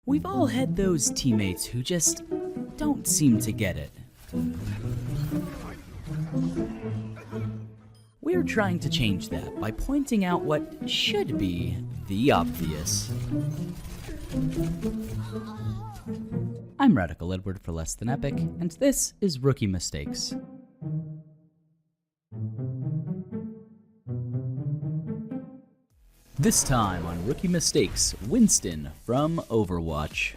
We've all had those teammates who just don't seem to get it. We're trying to change that by pointing out what should be the obvious. I'm Radical Edward for Less Than Epic, and this is Rookie Mistakes. This time on Rookie Mistakes, Winston from Overwatch.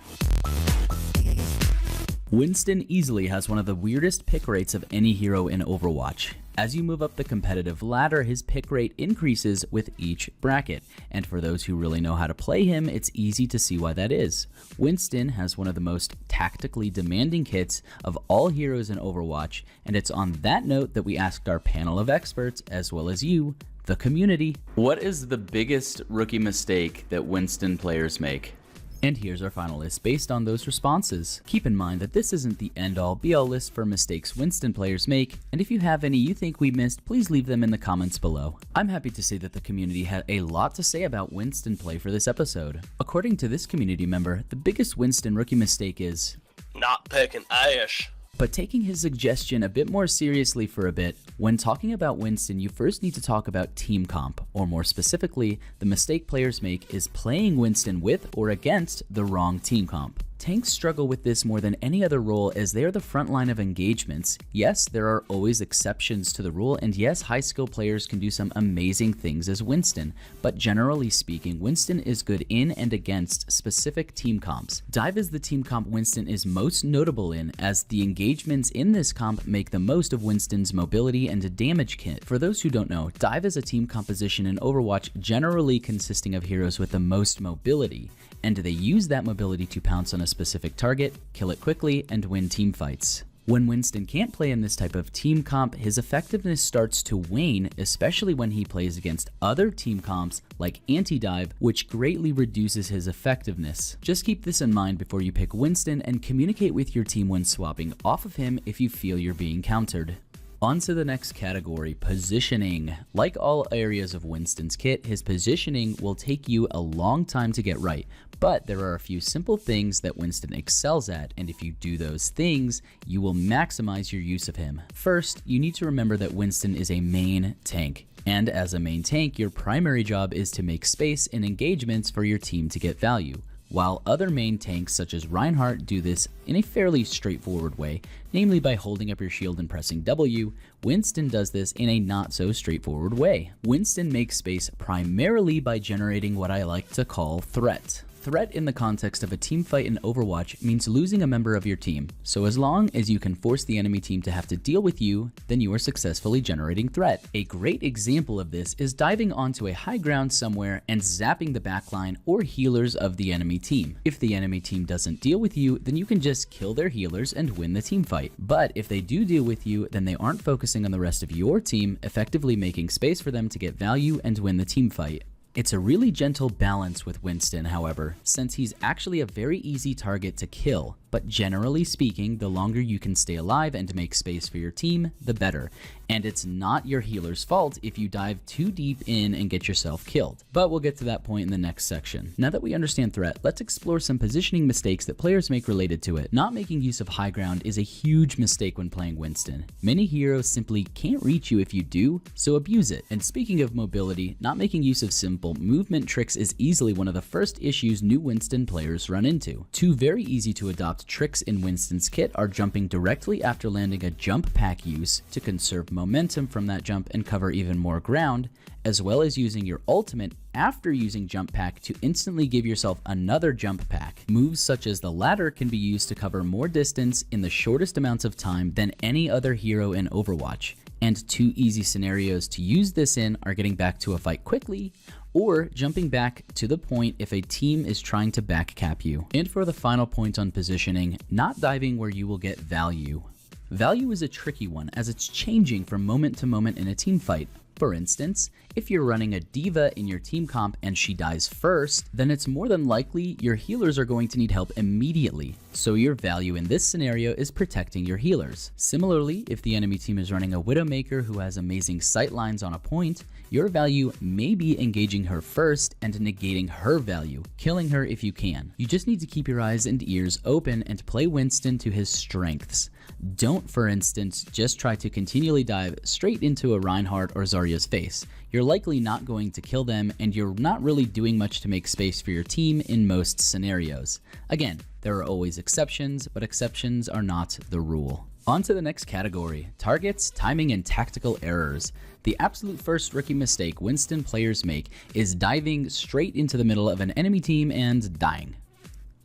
Winston easily has one of the weirdest pick rates of any hero in Overwatch. As you move up the competitive ladder, his pick rate increases with each bracket, and for those who really know how to play him, it's easy to see why that is. Winston has one of the most tactically demanding kits of all heroes in Overwatch, and it's on that note that we asked our panel of experts, as well as you, the community. What is the biggest rookie mistake that Winston players make? And here's our final list based on those responses. Keep in mind that this isn't the end-all be-all list for mistakes Winston players make, and if you have any you think we missed, please leave them in the comments below. I'm happy to say that the community had a lot to say about Winston play for this episode. According to this community member, the biggest Winston rookie mistake is not picking Ash. But taking his suggestion a bit more seriously for a bit, when talking about Winston, you first need to talk about team comp, or more specifically, the mistake players make is playing Winston with or against the wrong team comp. Tanks struggle with this more than any other role as they are the front line of engagements. Yes, there are always exceptions to the rule, and yes, high skill players can do some amazing things as Winston, but generally speaking, Winston is good in and against specific team comps. Dive is the team comp Winston is most notable in, as the engagements in this comp make the most of Winston's mobility and damage kit. For those who don't know, Dive is a team composition in Overwatch generally consisting of heroes with the most mobility, and they use that mobility to pounce on a specific target, kill it quickly, and win team fights. When Winston can't play in this type of team comp, his effectiveness starts to wane, especially when he plays against other team comps like anti-dive, which greatly reduces his effectiveness. Just keep this in mind before you pick Winston and communicate with your team when swapping off of him if you feel you're being countered. On to the next category, positioning. Like all areas of Winston's kit, his positioning will take you a long time to get right, but there are a few simple things that Winston excels at, and if you do those things, you will maximize your use of him. First, you need to remember that Winston is a main tank, and as a main tank, your primary job is to make space in engagements for your team to get value. While other main tanks such as Reinhardt do this in a fairly straightforward way, namely by holding up your shield and pressing W, Winston does this in a not so straightforward way. Winston makes space primarily by generating what I like to call threat. Threat in the context of a team fight in Overwatch means losing a member of your team, so as long as you can force the enemy team to have to deal with you, then you are successfully generating threat. A great example of this is diving onto a high ground somewhere and zapping the backline or healers of the enemy team. If the enemy team doesn't deal with you, then you can just kill their healers and win the team fight. But if they do deal with you, then they aren't focusing on the rest of your team, effectively making space for them to get value and win the team fight. It's a really gentle balance with Winston, however, since he's actually a very easy target to kill, but generally speaking, the longer you can stay alive and make space for your team, the better. And it's not your healer's fault if you dive too deep in and get yourself killed. But we'll get to that point in the next section. Now that we understand threat, let's explore some positioning mistakes that players make related to it. Not making use of high ground is a huge mistake when playing Winston. Many heroes simply can't reach you if you do, so abuse it. And speaking of mobility, not making use of simple movement tricks is easily one of the first issues new Winston players run into. Two very easy to adopt tricks in Winston's kit are jumping directly after landing a jump pack use to conserve momentum from that jump and cover even more ground, as well as using your ultimate after using jump pack to instantly give yourself another jump pack. Moves such as the ladder can be used to cover more distance in the shortest amounts of time than any other hero in Overwatch. And two easy scenarios to use this in are getting back to a fight quickly or jumping back to the point if a team is trying to backcap you. And for the final point on positioning, not diving where you will get value. Value is a tricky one as it's changing from moment to moment in a team fight. For instance, if you're running a diva in your team comp and she dies first, then it's more than likely your healers are going to need help immediately. So your value in this scenario is protecting your healers. Similarly, if the enemy team is running a Widowmaker who has amazing sight lines on a point, your value may be engaging her first and negating her value, killing her if you can. You just need to keep your eyes and ears open and play Winston to his strengths. Don't, for instance, just try to continually dive straight into a Reinhardt or Zarya's face. You're likely not going to kill them, and you're not really doing much to make space for your team in most scenarios. Again, there are always exceptions, but exceptions are not the rule. On to the next category, targets, timing, and tactical errors. The absolute first rookie mistake Winston players make is diving straight into the middle of an enemy team and dying.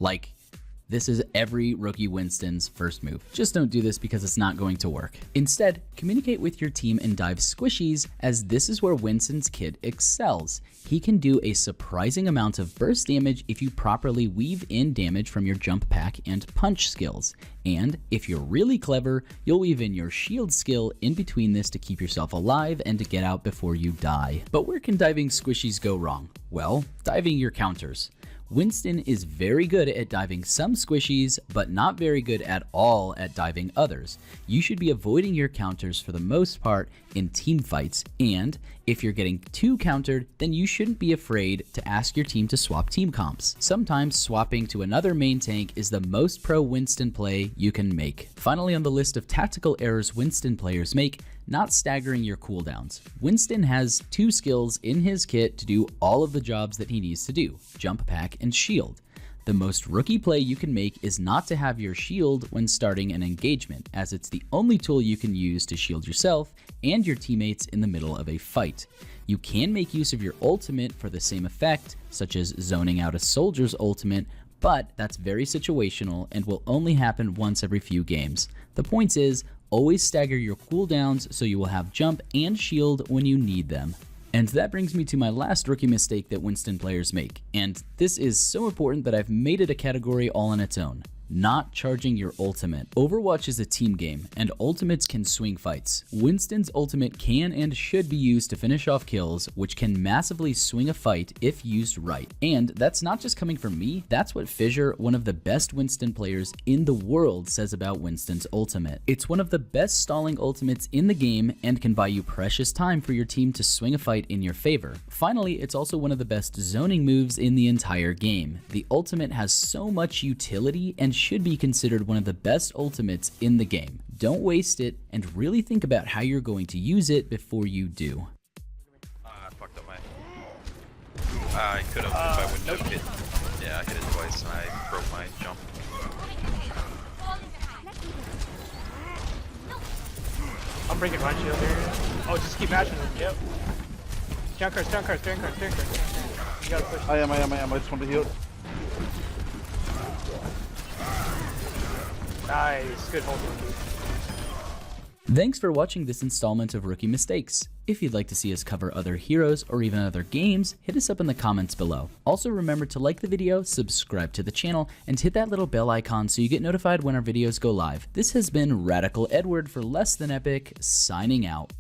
Like, this is every rookie Winston's first move. Just don't do this because it's not going to work. Instead, communicate with your team and dive squishies, as this is where Winston's kit excels. He can do a surprising amount of burst damage if you properly weave in damage from your jump pack and punch skills. And if you're really clever, you'll weave in your shield skill in between this to keep yourself alive and to get out before you die. But where can diving squishies go wrong? Well, diving your counters. Winston is very good at diving some squishies, but not very good at all at diving others. You should be avoiding your counters for the most part in team fights, and if you're getting too countered, then you shouldn't be afraid to ask your team to swap team comps. Sometimes swapping to another main tank is the most pro Winston play you can make. Finally, on the list of tactical errors Winston players make, not staggering your cooldowns. Winston has two skills in his kit to do all of the jobs that he needs to do: jump pack and shield. The most rookie play you can make is not to have your shield when starting an engagement, as it's the only tool you can use to shield yourself and your teammates in the middle of a fight. You can make use of your ultimate for the same effect, such as zoning out a soldier's ultimate, but that's very situational and will only happen once every few games. The point is, always stagger your cooldowns so you will have jump and shield when you need them. And that brings me to my last rookie mistake that Winston players make, and this is so important that I've made it a category all on its own: not charging your ultimate. Overwatch is a team game, and ultimates can swing fights. Winston's ultimate can and should be used to finish off kills, which can massively swing a fight if used right. And that's not just coming from me, that's what Fissure, one of the best Winston players in the world, says about Winston's ultimate. It's one of the best stalling ultimates in the game and can buy you precious time for your team to swing a fight in your favor. Finally, it's also one of the best zoning moves in the entire game. The ultimate has so much utility and should be considered one of the best ultimates in the game. Don't waste it, and really think about how you're going to use it before you do. I fucked up my... I could have if I wouldn't have hit. Yeah, I hit it twice and I broke my jump. I'm breaking my shield here. Oh, just keep matching them. Yep. Down cards. You gotta push. I am. I just want to heal. Nice. Good hold. Thanks for watching this installment of Rookie Mistakes. If you'd like to see us cover other heroes or even other games, hit us up in the comments below. Also remember to like the video, subscribe to the channel, and hit that little bell icon so you get notified when our videos go live. This has been Radical Edward for Less Than Epic, signing out.